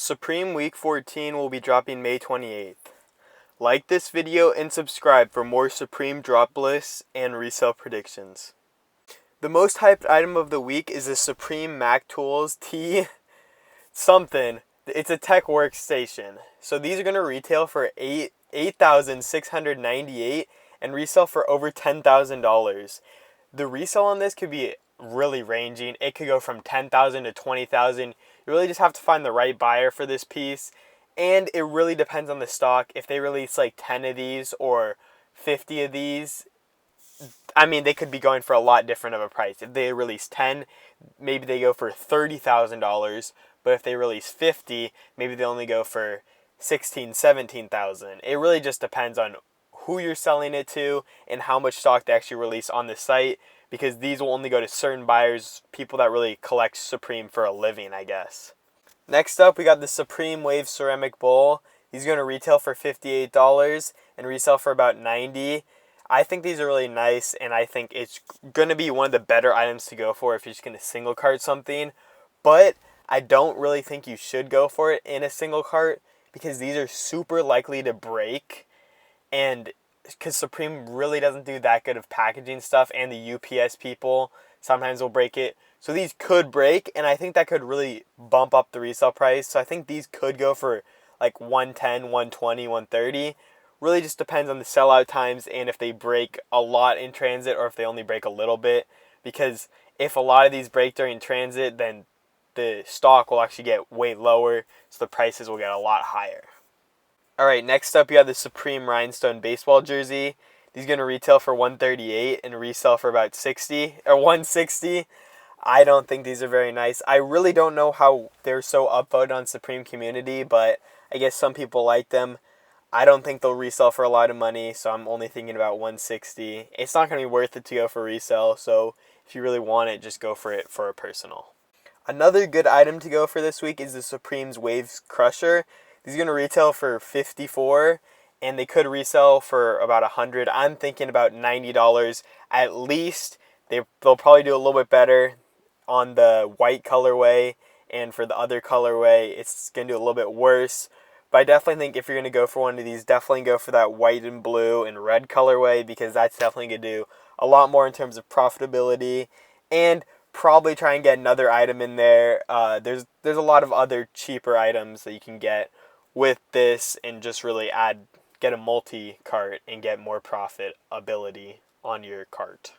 Supreme Week 14 will be dropping May 28th. Like this video and subscribe for more Supreme drop lists and resale predictions. The most hyped item of the week is the Supreme Mac Tools T something. It's a tech workstation. So these are going to retail for $8,698 and resell for over $10,000. The resale on this could be really ranging. It could go from $10,000 to $20,000. You really just have to find the right buyer for this piece. And it really depends on the stock. If they release like 10 of these or 50 of these, I mean, they could be going for a lot different of a price. If they release 10, maybe they go for $30,000. But if they release 50, maybe they only go for $16,000, $17,000. It really just depends on who you're selling it to and how much stock they actually release on the site, because these will only go to certain buyers, people that really collect Supreme for a living, I guess. Next up, we got the Supreme Wave Ceramic Bowl. These are going to retail for $58 and resell for about $90. I think these are really nice, and I think it's going to be one of the better items to go for if you're just going to single cart something. But I don't really think you should go for it in a single cart because these are super likely to break, and because Supreme really doesn't do that good of packaging stuff, and the UPS people sometimes will break it. So these could break, and I think that could really bump up the resale price. So I think these could go for like $110, $120, $130. Really just depends on the sellout times and if they break a lot in transit or if they only break a little bit. Because if a lot of these break during transit, then the stock will actually get way lower, so the prices will get a lot higher. Alright, next up you have the Supreme Rhinestone baseball jersey. These are going to retail for $138 and resell for about $60 or $160. I don't think these are very nice. I really don't know how they're so upvoted on Supreme community, but I guess some people like them. I don't think they'll resell for a lot of money, so I'm only thinking about $160. It's not going to be worth it to go for resale, so if you really want it, just go for it for a personal. Another good item to go for this week is the Supreme's Waves Crusher. These are going to retail for $54, and they could resell for about $100. I'm thinking about $90 at least. They'll probably do a little bit better on the white colorway, and for the other colorway, it's going to do a little bit worse. But I definitely think if you're going to go for one of these, definitely go for that white and blue and red colorway, because that's definitely going to do a lot more in terms of profitability. And probably try and get another item in there. There's a lot of other cheaper items that you can get with this, and just really get a multi-cart and get more profitability on your cart.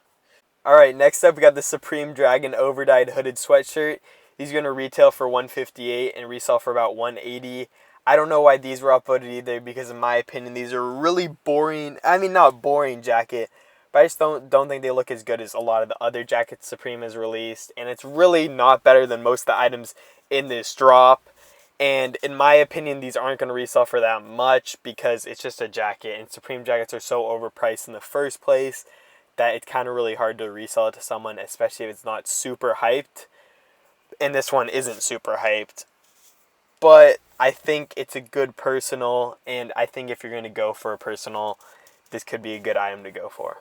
Alright, next up we got the Supreme Dragon Overdyed Hooded Sweatshirt. These are going to retail for $158 and resell for about $180. I don't know why these were upvoted either, because in my opinion these are really boring. I mean, not boring jacket, but I just don't think they look as good as a lot of the other jackets Supreme has released. And it's really not better than most of the items in this drop. And in my opinion, these aren't going to resell for that much because it's just a jacket. And Supreme jackets are so overpriced in the first place that it's kind of really hard to resell it to someone, especially if it's not super hyped. And this one isn't super hyped. But I think it's a good personal, and I think if you're going to go for a personal, this could be a good item to go for.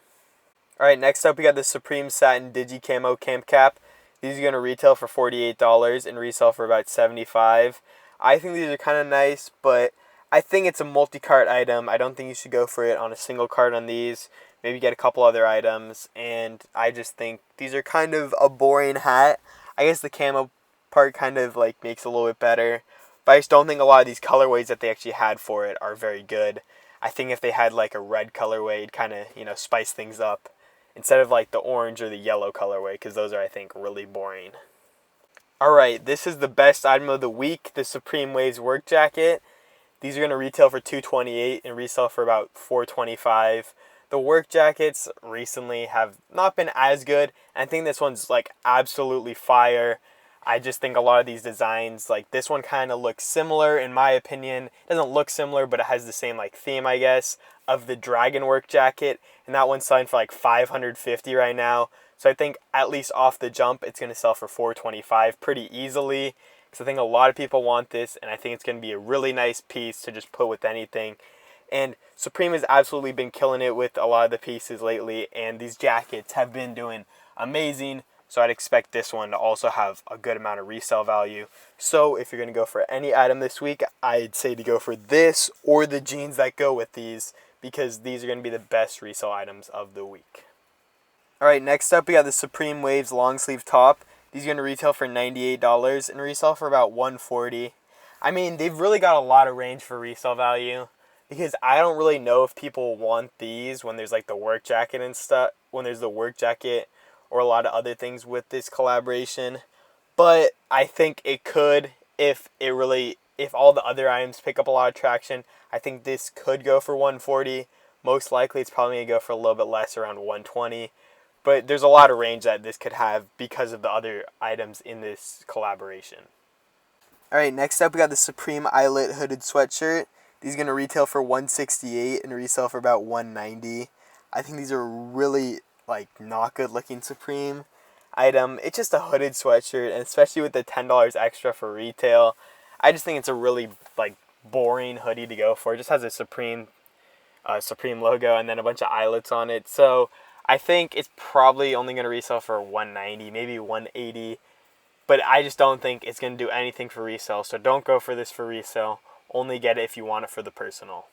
Alright, next up we got the Supreme Satin Digi Camo Camp Cap. These are going to retail for $48 and resell for about $75. I think these are kind of nice, but I think it's a multi-cart item. I don't think you should go for it on a single cart on these. Maybe get a couple other items, and I just think these are kind of a boring hat. I guess the camo part kind of like makes it a little bit better, but I just don't think a lot of these colorways that they actually had for it are very good. I think if they had like a red colorway, it'd kind of, spice things up instead of like the orange or the yellow colorway, because those are, I think, really boring. Alright, this is the best item of the week, the Supreme Waves Work Jacket. These are going to retail for $228 and resell for about $425. The work jackets recently have not been as good. I think this one's like absolutely fire. I just think a lot of these designs, like this one kind of looks similar in my opinion. It doesn't look similar, but it has the same like theme, I guess, of the dragon work jacket. And that one's selling for like $550 right now. So I think at least off the jump, it's going to sell for $425 pretty easily. Because I think a lot of people want this, and I think it's going to be a really nice piece to just put with anything. And Supreme has absolutely been killing it with a lot of the pieces lately, and these jackets have been doing amazing. So I'd expect this one to also have a good amount of resale value. So if you're going to go for any item this week, I'd say to go for this or the jeans that go with these, because these are going to be the best resale items of the week. Alright, next up we got the Supreme Waves long sleeve top. These are going to retail for $98 and resell for about $140. I mean, they've really got a lot of range for resale value, because I don't really know if people want these when there's like the work jacket and stuff, when there's the work jacket or a lot of other things with this collaboration. But I think it could, if all the other items pick up a lot of traction. I think this could go for $140. Most likely it's probably going to go for a little bit less, around $120. But there's a lot of range that this could have because of the other items in this collaboration. Alright, next up we got the Supreme Eyelet hooded sweatshirt. These are going to retail for $168 and resell for about $190. I think these are really not good looking Supreme item. It's just a hooded sweatshirt, and especially with the $10 extra for retail, I just think it's a really boring hoodie to go for. It just has a Supreme logo and then a bunch of eyelets on it. So I think it's probably only going to resell for $190, maybe $180. But I just don't think it's going to do anything for resale. So don't go for this for resale. Only get it if you want it for the personal.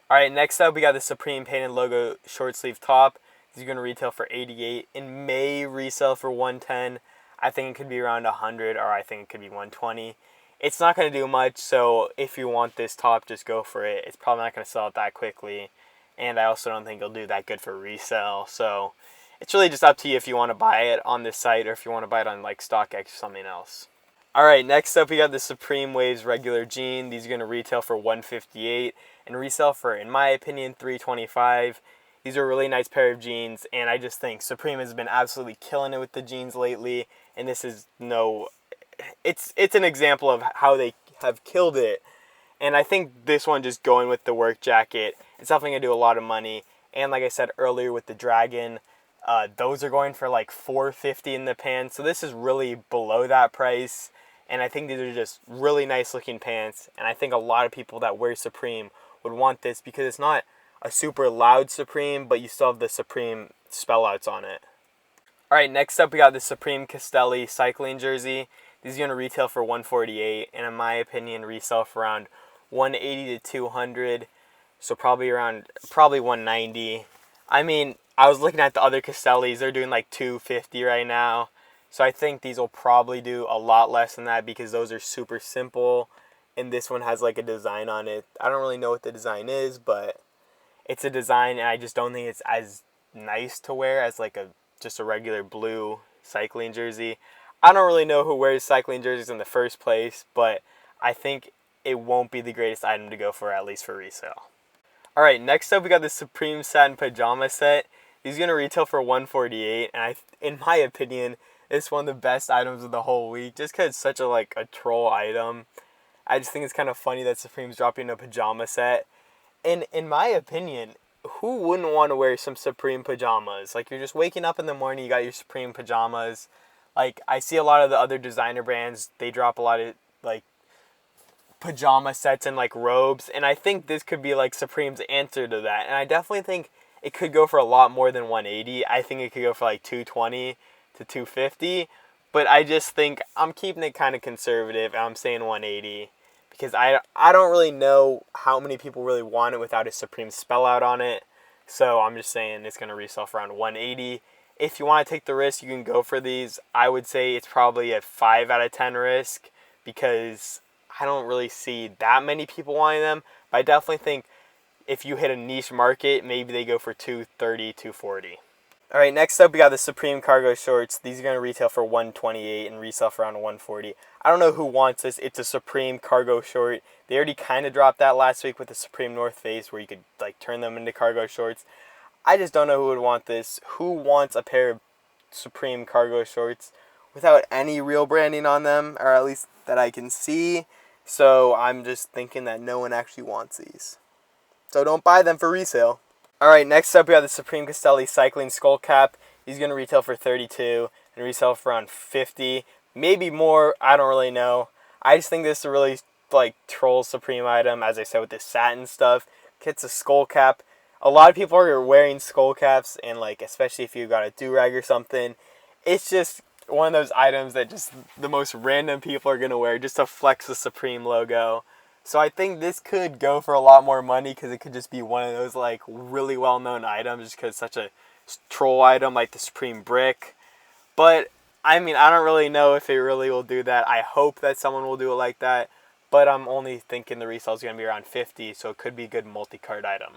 Alright, next up we got the Supreme painted logo short sleeve top. These are going to retail for $88 and may resell for $110. I think it could be around $100, or I think it could be $120. It's not going to do much, so if you want this top, just go for it. It's probably not going to sell out that quickly, and I also don't think it'll do that good for resale. So it's really just up to you if you want to buy it on this site or if you want to buy it on StockX or something else. Alright, next up we got the Supreme Waves regular jean. These are going to retail for $158 and resell for, in my opinion, $325. These are a really nice pair of jeans, and I just think Supreme has been absolutely killing it with the jeans lately, and this is it's an example of how they have killed it. And I think this one, just going with the work jacket, it's definitely going to do a lot of money. And like I said earlier with the Dragon, those are going for $450 in the pants, so this is really below that price. And I think these are just really nice looking pants, and I think a lot of people that wear Supreme would want this because it's not a super loud Supreme, but you still have the Supreme spellouts on it. Alright, next up we got the Supreme Castelli Cycling Jersey. These are going to retail for $148 and in my opinion resell for around $180 to $200. So probably $190. I mean, I was looking at the other Castellis, they're doing $250 right now. So I think these will probably do a lot less than that because those are super simple, and this one has a design on it. I don't really know what the design is, but it's a design, and I just don't think it's as nice to wear as just a regular blue cycling jersey. I don't really know who wears cycling jerseys in the first place, but I think it won't be the greatest item to go for, at least for resale. Alright, next up we got the Supreme Satin Pajama Set. These are going to retail for $148, and in my opinion, it's one of the best items of the whole week, just because it's such a troll item. I just think it's kind of funny that Supreme's dropping a pajama set. And in my opinion, who wouldn't want to wear some Supreme pajamas? You're just waking up in the morning, you got your Supreme pajamas. I see a lot of the other designer brands, they drop a lot of pajama sets and robes, and I think this could be Supreme's answer to that. And I definitely think it could go for a lot more than $180. I think it could go for $220 to $250, but I just think I'm keeping it kind of conservative, and I'm saying $180 because I don't really know how many people really want it without a Supreme spell out on it. So I'm just saying it's going to resell for around $180. If you want to take the risk, you can go for these. I would say it's probably a 5 out of 10 risk because I don't really see that many people wanting them, but I definitely think if you hit a niche market, maybe they go for $230, $240. Alright, next up we got the Supreme Cargo Shorts. These are going to retail for $128 and resell for around $140. I don't know who wants this. It's a Supreme Cargo Short. They already kind of dropped that last week with the Supreme North Face where you could turn them into cargo shorts. I just don't know who would want this. Who wants a pair of Supreme Cargo Shorts without any real branding on them, or at least that I can see? So I'm just thinking that no one actually wants these. So don't buy them for resale. Alright, next up we have the Supreme Castelli Cycling Skull Cap. These are going to retail for $32 and resell for around $50. Maybe more, I don't really know. I just think this is a really troll Supreme item, as I said, with this satin stuff. It's a skull cap. A lot of people are wearing skull caps, and especially if you got a do-rag or something, it's just one of those items that just the most random people are going to wear just to flex the Supreme logo. So I think this could go for a lot more money because it could just be one of those like really well-known items just because it's such a troll item like the Supreme brick. But I mean, I don't really know if it really will do that. I hope that someone will do it like that, but I'm only thinking the resale is going to be around 50, so it could be a good multi-card item.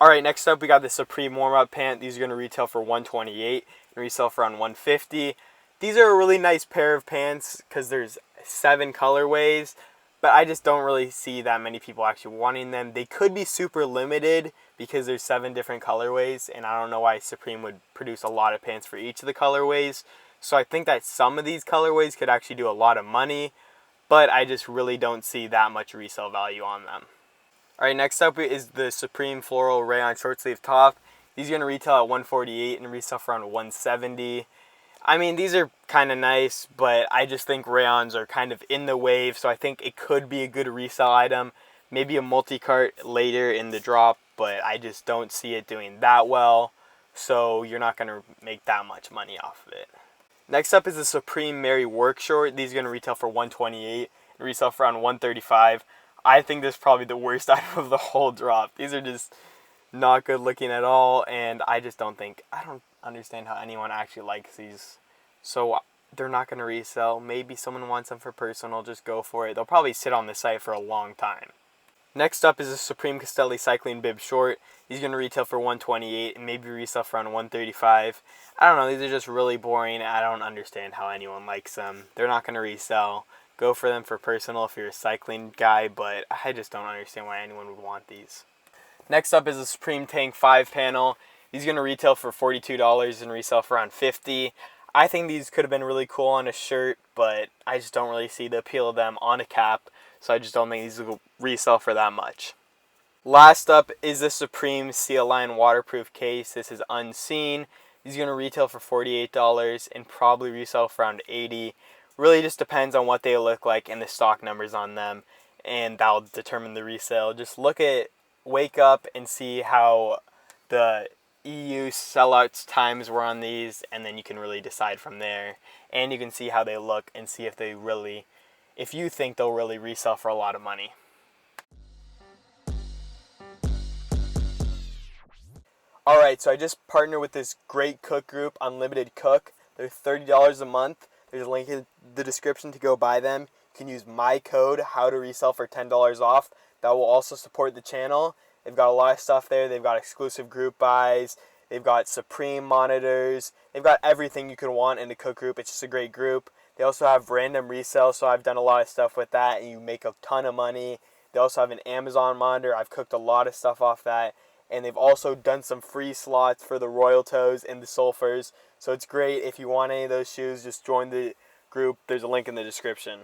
Alright, next up we got the Supreme warm-up pant. These are going to retail for $128 and resell for around $150. These are a really nice pair of pants because there's 7 colorways, but I just don't really see that many people actually wanting them. They could be super limited because there's 7 different colorways, and I don't know why Supreme would produce a lot of pants for each of the colorways. So I think that some of these colorways could actually do a lot of money, but I just really don't see that much resale value on them. Alright, next up is the Supreme Floral Rayon short sleeve top. These are going to retail at $148 and resell for around $170. I mean, these are kind of nice, but I just think rayons are kind of in the wave, so I think it could be a good resale item. Maybe a multi-cart later in the drop, but I just don't see it doing that well, so you're not going to make that much money off of it. Next up is the Supreme Mary Work Short. These are going to retail for $128 and resell for around $135. I think this is probably the worst item of the whole drop. These are just not good looking at all, and I don't understand how anyone actually likes these. So they're not going to resell. Maybe someone wants them for personal, just go for it. They'll probably sit on the site for a long time. Next up is the Supreme Castelli Cycling Bib Short. These are going to retail for $128 and maybe resell for around $135. I don't know, these are just really boring. I don't understand how anyone likes them. They're not going to resell. Go for them for personal if you're a cycling guy, but I just don't understand why anyone would want these. Next up is the Supreme Tank 5 panel. These are going to retail for $42 and resell for around $50. I think these could have been really cool on a shirt, but I just don't really see the appeal of them on a cap, so I just don't think these will resell for that much. Last up is the Supreme SealLine waterproof case. This is unseen. These are going to retail for $48 and probably resell for around $80. Really just depends on what they look like and the stock numbers on them, and that'll determine the resale. Just wake up and see how the EU sellouts times were on these, and then you can really decide from there. And you can see how they look and see if you think they'll really resell for a lot of money. Alright, so I just partnered with this great cook group, Unlimited Cook. They're $30 a month. There's a link in the description to go buy them. You can use my code, HowToResell, for $10 off. That will also support the channel. They've got a lot of stuff there. They've got exclusive group buys. They've got Supreme monitors. They've got everything you could want in a cook group. It's just a great group. They also have random resale, so I've done a lot of stuff with that, and you make a ton of money. They also have an Amazon monitor. I've cooked a lot of stuff off that. And they've also done some free slots for the Royal Toes and the Sulfurs. So it's great. If you want any of those shoes, just join the group. There's a link in the description.